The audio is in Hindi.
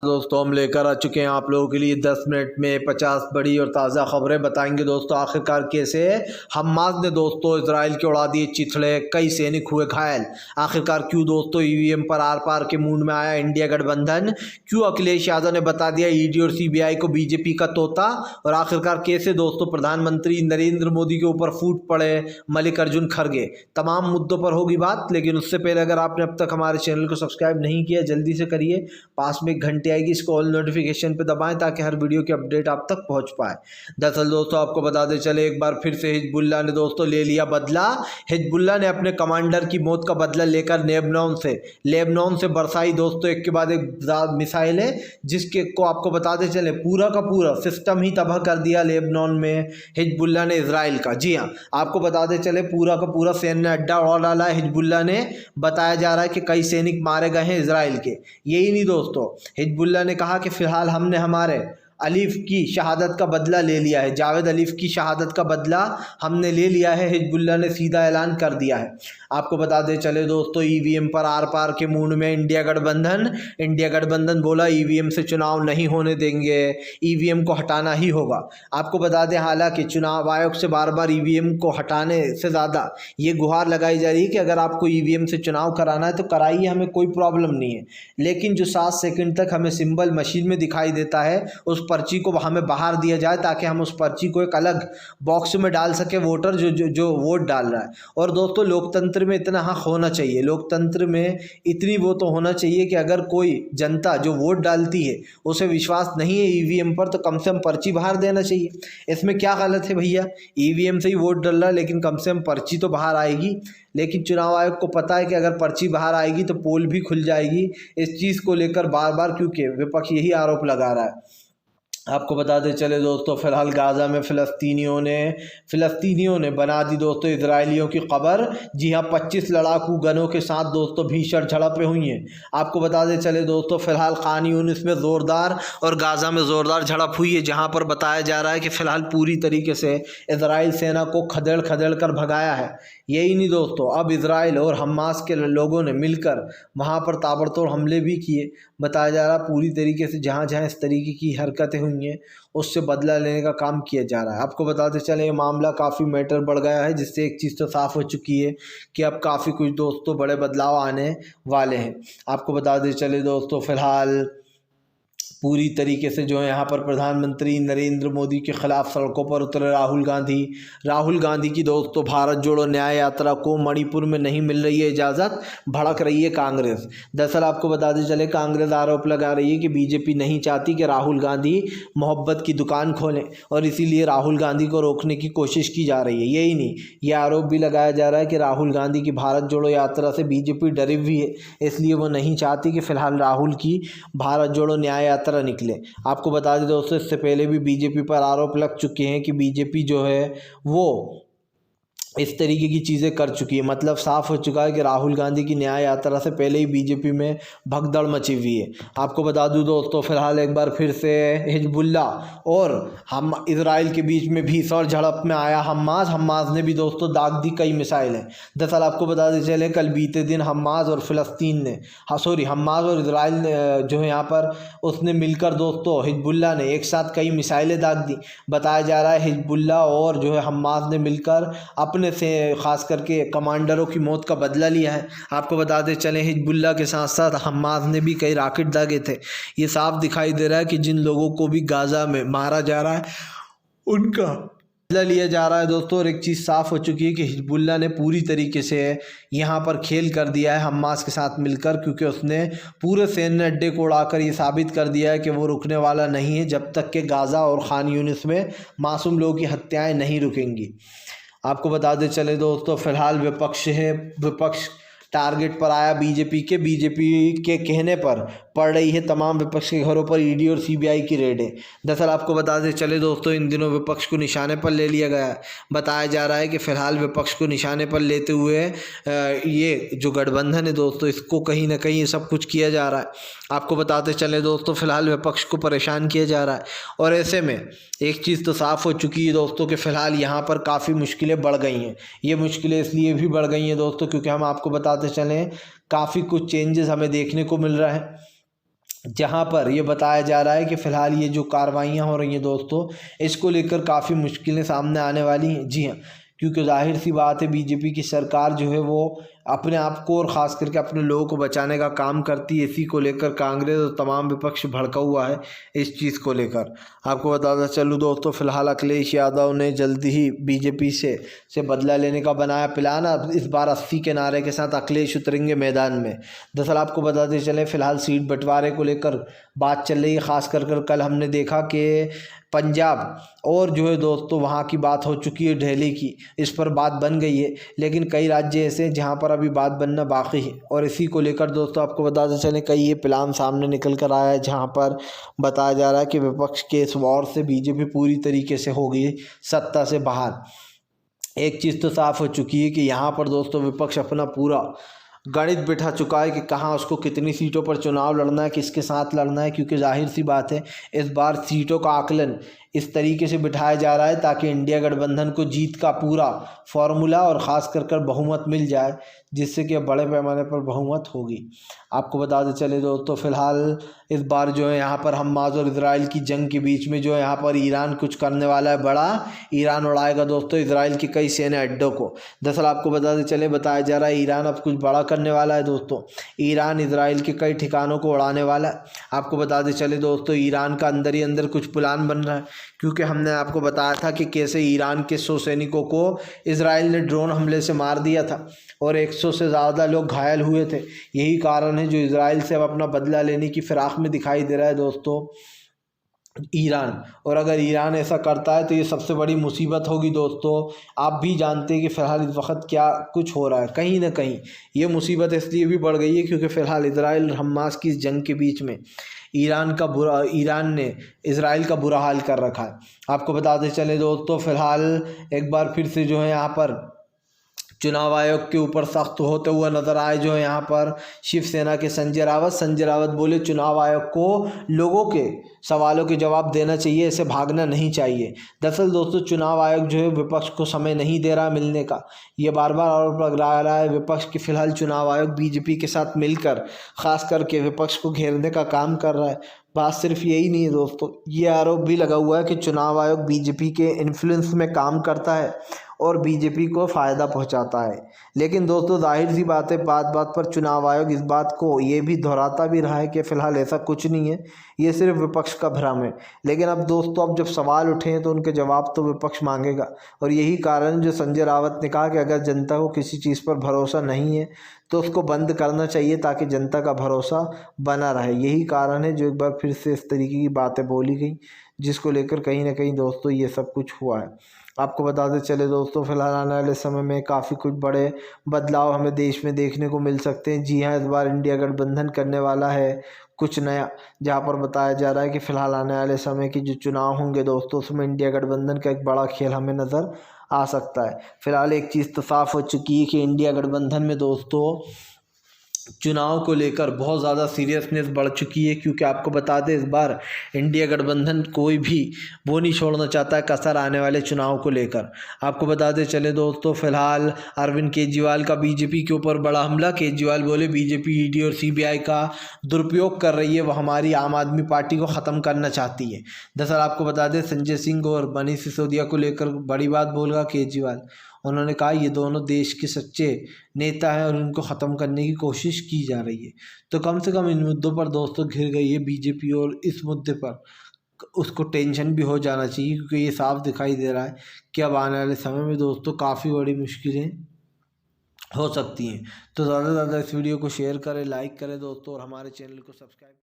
दोस्तों हम लेकर आ चुके हैं आप लोगों के लिए 10 मिनट में 50 बड़ी और ताज़ा खबरें बताएंगे। दोस्तों आखिरकार कैसे हमास ने दोस्तों इजराइल के उड़ा दिए चिथड़े, कई सैनिक हुए घायल। आखिरकार क्यों दोस्तों ईवीएम पर आर पार के मूड में आया इंडिया गठबंधन, क्यों अखिलेश यादव ने बता दिया ईडी और सीबीआई को बीजेपी का तोता, और आखिरकार कैसे दोस्तों प्रधानमंत्री नरेंद्र मोदी के ऊपर फूट पड़े मल्लिकार्जुन खड़गे। तमाम मुद्दों पर होगी बात, लेकिन उससे पहले अगर आपने अब तक हमारे चैनल को सब्सक्राइब नहीं किया जल्दी से करिए। पास में एक घंटे आएगी, इसको ऑल नोटिफिकेशन पे दबाएं ताकि हर वीडियो की अपडेट आप तक पहुंच पाए। दरअसल दोस्तों आपको बता दें चले, एक बार फिर से हिजबुल्लाह ने दोस्तों ले लिया बदला। हिजबुल्लाह ने अपने कमांडर की मौत का बदला लेकर लेबनान से बरसाई दोस्तों एक के बाद एक मिसाइल है, जिसके को आपको बताते चले पूरा का पूरा सिस्टम ही तबाह कर दिया लेबनान में हिजबुल्लाह ने इजराइल का। जी हाँ, आपको बताते चले पूरा का पूरा सैन्य अड्डा उड़ा डाला है हिजबुल्लाह ने। बताया जा रहा है कि कई सैनिक मारे गए हैं इजराइल के। यही नहीं दोस्तों, हिजबुल्लाह ने कहा कि फिलहाल हमने हमारे अलीफ की शहादत का बदला ले लिया है, जावेद अलीफ की शहादत का बदला हमने ले लिया है। हिजबुल्लाह ने सीधा ऐलान कर दिया है। आपको बता दें चले दोस्तों, ईवीएम पर आर पार के मूड में इंडिया गठबंधन बोला ईवीएम से चुनाव नहीं होने देंगे, ईवीएम को हटाना ही होगा। आपको बता दें हालांकि चुनाव आयोग से बार बार ईवीएम को हटाने से ज़्यादा ये गुहार लगाई जा रही है कि अगर आपको ईवीएम से चुनाव कराना है तो कराइए, हमें कोई प्रॉब्लम नहीं है, लेकिन जो 7 सेकंड तक हमें सिंबल मशीन में दिखाई देता है उस पर्ची को हमें बाहर दिया जाए ताकि हम उस पर्ची को एक अलग बॉक्स में डाल सके वोटर जो वोट डाल रहा है। और दोस्तों लोकतंत्र में इतना हक होना चाहिए, लोकतंत्र में इतनी वो तो होना चाहिए कि अगर कोई जनता जो वोट डालती है उसे विश्वास नहीं है ईवीएम पर तो कम से कम पर्ची बाहर देना चाहिए। इसमें क्या गलत है भैया, ईवीएम से ही वोट डल रहा है लेकिन कम से कम पर्ची तो बाहर आएगी। लेकिन चुनाव आयोग को पता है कि अगर पर्ची बाहर आएगी तो पोल भी खुल जाएगी। इस चीज़ को लेकर बार बार क्योंकि विपक्ष यही आरोप लगा रहा है। आपको बताते चले दोस्तों, फिलहाल गाज़ा में फ़िलिस्तीनियों ने बना दी दोस्तों इजरायलियों की खबर। जी हाँ, 25 लड़ाकू गनों के साथ दोस्तों भीषण झड़पें हुई हैं। आपको बताते चले दोस्तों, फिलहाल खान यूनिस में ज़ोरदार और गाज़ा में ज़ोरदार झड़प हुई है, जहाँ पर बताया जा रहा है कि फ़िलहाल पूरी तरीके से इजराइल सेना को खदेड़ कर भगाया है। यही नहीं दोस्तों, अब इजराइल और हमास के लोगों ने मिलकर वहाँ पर ताबड़तोड़ हमले भी किए। बताया जा रहा पूरी तरीके से जहाँ जहाँ इस तरीके की हरकतें हुई हैं उससे बदला लेने का काम किया जा रहा है। आपको बताते चले ये मामला काफ़ी मैटर बढ़ गया है, जिससे एक चीज़ तो साफ़ हो चुकी है कि अब काफ़ी कुछ दोस्तों बड़े बदलाव आने वाले हैं। आपको बताते चले दोस्तों, फिलहाल पूरी तरीके से जो है यहाँ पर प्रधानमंत्री नरेंद्र मोदी के खिलाफ सड़कों पर उतरे राहुल गांधी की दोस्तों भारत जोड़ो न्याय यात्रा को मणिपुर में नहीं मिल रही है इजाज़त, भड़क रही है कांग्रेस। दरअसल आपको बताते चले कांग्रेस आरोप लगा रही है कि बीजेपी नहीं चाहती कि राहुल गांधी मोहब्बत की दुकान खोलें और इसीलिए राहुल गांधी को रोकने की कोशिश की जा रही है। यही नहीं, ये आरोप भी लगाया जा रहा है कि राहुल गांधी की भारत जोड़ो यात्रा से बीजेपी डरी हुई है, इसलिए वो नहीं चाहती कि फिलहाल राहुल की भारत जोड़ो न्याय यात्रा निकले। आपको बता दें दोस्तों, इससे पहले भी बीजेपी पर आरोप लग चुके हैं कि बीजेपी जो है वो इस तरीके की चीज़ें कर चुकी है। मतलब साफ हो चुका है कि राहुल गांधी की न्याय यात्रा से पहले ही बीजेपी में भगदड़ मची हुई है। आपको बता दूं दोस्तों, फिलहाल एक बार फिर से हिजबुल्लाह और हम इजराइल के बीच में भीषण झड़प में आया हमास ने भी दोस्तों दाग दी कई मिसाइलें। दरअसल आपको बताते चले कल बीते दिन हमास और इजराइल ने जो है यहाँ पर उसने मिलकर दोस्तों हिजबुल्लाह ने एक साथ कई मिसाइलें दाग दी। बताया जा रहा है हिजबुल्लाह और जो है हमास ने मिलकर अपने से खास करके कमांडरों की मौत का बदला लिया है। आपको बताते चले हिजबुल्लाह के साथ साथ हमास ने भी कई रॉकेट दागे थे। ये साफ दिखाई दे रहा है कि जिन लोगों को भी गाज़ा में मारा जा रहा है उनका बदला लिया जा रहा है दोस्तों। और एक चीज़ साफ हो चुकी है कि हिजबुल्लाह ने पूरी तरीके से यहाँ पर खेल कर दिया है हमास के साथ मिलकर, क्योंकि उसने पूरे सैन्य अड्डे को उड़ाकर ये साबित कर दिया है कि वो रुकने वाला नहीं है जब तक कि गाज़ा और खान यूनिस में मासूम लोगों की हत्याएं नहीं रुकेंगी। आपको बताते चले दोस्तों, फिलहाल विपक्ष टारगेट पर आया बीजेपी के कहने पर पड़ रही है तमाम विपक्ष के घरों पर ईडी और सीबीआई की रेडें। दरअसल आपको बताते चले दोस्तों, इन दिनों विपक्ष को निशाने पर ले लिया गया है। बताया जा रहा है कि फ़िलहाल विपक्ष को निशाने पर लेते हुए ये जो गठबंधन है दोस्तों, इसको कहीं ना कहीं ये सब कुछ किया जा रहा है। आपको बताते चले दोस्तों, फिलहाल विपक्ष को परेशान किया जा रहा है। और ऐसे में एक चीज़ तो साफ़ हो चुकी है दोस्तों कि फ़िलहाल यहाँ पर काफ़ी मुश्किलें बढ़ गई हैं। ये मुश्किलें इसलिए भी बढ़ गई हैं दोस्तों क्योंकि हम आपको बताते चलें काफ़ी कुछ चेंजेस हमें देखने को मिल रहा है। जहां पर ये बताया जा रहा है कि फ़िलहाल ये जो कार्रवाइयाँ हो रही हैं दोस्तों, इसको लेकर काफ़ी मुश्किलें सामने आने वाली हैं। जी हाँ, क्योंकि ज़ाहिर सी बात है बीजेपी की सरकार जो है वो अपने आप को और ख़ास करके अपने लोगों को बचाने का काम करती है। इसी को लेकर कांग्रेस और तमाम विपक्ष भड़का हुआ है इस चीज़ को लेकर। आपको बताता चलूँ दोस्तों, फ़िलहाल अखिलेश यादव ने जल्दी ही बीजेपी से बदला लेने का बनाया प्लान। अब इस बार 80 के नारे के साथ अखिलेश उतरेंगे मैदान में। दरअसल आपको बताते चले, फ़िलहाल सीट बंटवारे को लेकर बात चल रही है। ख़ास कर कल हमने देखा कि पंजाब और जो है दोस्तों वहाँ की बात हो चुकी है, दिल्ली की इस पर बात बन गई है, लेकिन कई राज्य ऐसे हैं जहाँ पर अभी बात बनना बाकी है। और इसी को लेकर दोस्तों आपको बताते चलें, कई ये प्लान सामने निकल कर आया है, जहाँ पर बताया जा रहा है कि विपक्ष के इस वॉर से बीजेपी पूरी तरीके से हो गई सत्ता से बाहर। एक चीज़ तो साफ हो चुकी है कि यहाँ पर दोस्तों विपक्ष अपना पूरा गणित बिठा चुका है कि कहाँ उसको कितनी सीटों पर चुनाव लड़ना है, किसके साथ लड़ना है। क्योंकि जाहिर सी बात है इस बार सीटों का आकलन इस तरीके से बिठाया जा रहा है ताकि इंडिया गठबंधन को जीत का पूरा फॉर्मूला और ख़ास कर बहुमत मिल जाए, जिससे कि बड़े पैमाने पर बहुमत होगी। आपको बताते चले दोस्तों, फ़िलहाल इस बार जो है यहाँ पर हमास और इजराइल की जंग के बीच में जो है यहाँ पर ईरान कुछ करने वाला है बड़ा। ईरान उड़ाएगा दोस्तों इजराइल के कई सैन्य अड्डों को। दरअसल आपको बताते चले, बताया जा रहा है ईरान अब कुछ बड़ा करने वाला है दोस्तों। ईरान इजराइल के कई ठिकानों को उड़ाने वाला है। आपको बताते चले दोस्तों, ईरान का अंदर ही अंदर कुछ प्लान बन रहा है, क्योंकि हमने आपको बताया था कि कैसे ईरान के 100 सैनिकों को इजराइल ने ड्रोन हमले से मार दिया था और 100 से ज़्यादा लोग घायल हुए थे। यही कारण है जो इजराइल से अब अपना बदला लेने की फिराक में दिखाई दे रहा है दोस्तों ईरान। और अगर ईरान ऐसा करता है तो ये सबसे बड़ी मुसीबत होगी दोस्तों। आप भी जानते हैं कि फ़िलहाल इस वक्त क्या कुछ हो रहा है। कहीं ना कहीं ये मुसीबत इसलिए भी बढ़ गई है क्योंकि फ़िलहाल इजराइल और हमास की इस जंग के बीच में ईरान ने इजराइल का बुरा हाल कर रखा है। आपको बताते चले दोस्तों, फ़िलहाल एक बार फिर से जो है यहाँ पर चुनाव आयोग के ऊपर सख्त होते हुए नजर आए जो है यहाँ पर शिवसेना के संजय रावत बोले चुनाव आयोग को लोगों के सवालों के जवाब देना चाहिए, इसे भागना नहीं चाहिए। दरअसल दोस्तों चुनाव आयोग जो है विपक्ष को समय नहीं दे रहा मिलने का, ये बार बार आरोप लगा रहा है विपक्ष की। फिलहाल चुनाव आयोग बीजेपी के साथ मिलकर खास करके विपक्ष को घेरने का काम कर रहा है। बात सिर्फ यही नहीं है दोस्तों, ये आरोप भी लगा हुआ है कि चुनाव आयोग बीजेपी के इन्फ्लुएंस में काम करता है और बीजेपी को फ़ायदा पहुंचाता है। लेकिन दोस्तों जाहिर सी बात है, बात बात पर चुनाव आयोग इस बात को ये भी दोहराता भी रहा है कि फ़िलहाल ऐसा कुछ नहीं है, ये सिर्फ विपक्ष का भ्रम है। लेकिन अब दोस्तों अब जब सवाल उठे हैं तो उनके जवाब तो विपक्ष मांगेगा। और यही कारण जो संजय रावत ने कहा कि अगर जनता को किसी चीज़ पर भरोसा नहीं है तो उसको बंद करना चाहिए ताकि जनता का भरोसा बना रहे। यही कारण है जो एक बार फिर से इस तरीके की बातें बोली गई, जिसको लेकर कहीं ना कहीं दोस्तों ये सब कुछ हुआ है। आपको बताते चले दोस्तों, फिलहाल आने वाले समय में काफ़ी कुछ बड़े बदलाव हमें देश में देखने को मिल सकते हैं। जी हाँ, इस बार इंडिया गठबंधन करने वाला है कुछ नया, जहाँ पर बताया जा रहा है कि फ़िलहाल आने वाले समय की जो चुनाव होंगे दोस्तों उसमें इंडिया गठबंधन का एक बड़ा खेल हमें नज़र आ सकता है। फिलहाल एक चीज़ तो साफ हो चुकी है कि इंडिया गठबंधन में दोस्तों चुनाव को लेकर बहुत ज़्यादा सीरियसनेस बढ़ चुकी है, क्योंकि आपको बता दें इस बार इंडिया गठबंधन कोई भी वो नहीं छोड़ना चाहता है कसर आने वाले चुनाव को लेकर। आपको बताते चले दोस्तों, फिलहाल अरविंद केजरीवाल का बीजेपी के ऊपर बड़ा हमला। केजरीवाल बोले बीजेपी ईडी और सीबीआई का दुरुपयोग कर रही है, वो हमारी आम आदमी पार्टी को ख़त्म करना चाहती है। दरअसल आपको बता दें संजय सिंह और मनीष सिसोदिया को लेकर बड़ी बात बोल केजरीवाल। उन्होंने कहा ये दोनों देश के सच्चे नेता हैं और उनको ख़त्म करने की कोशिश की जा रही है। तो कम से कम इन मुद्दों पर दोस्तों घिर गई है बीजेपी, और इस मुद्दे पर उसको टेंशन भी हो जाना चाहिए, क्योंकि ये साफ दिखाई दे रहा है कि अब आने वाले समय में दोस्तों काफ़ी बड़ी मुश्किलें हो सकती हैं। तो ज़्यादा से ज़्यादा इस वीडियो को शेयर करें, लाइक करें दोस्तों, और हमारे चैनल को सब्सक्राइब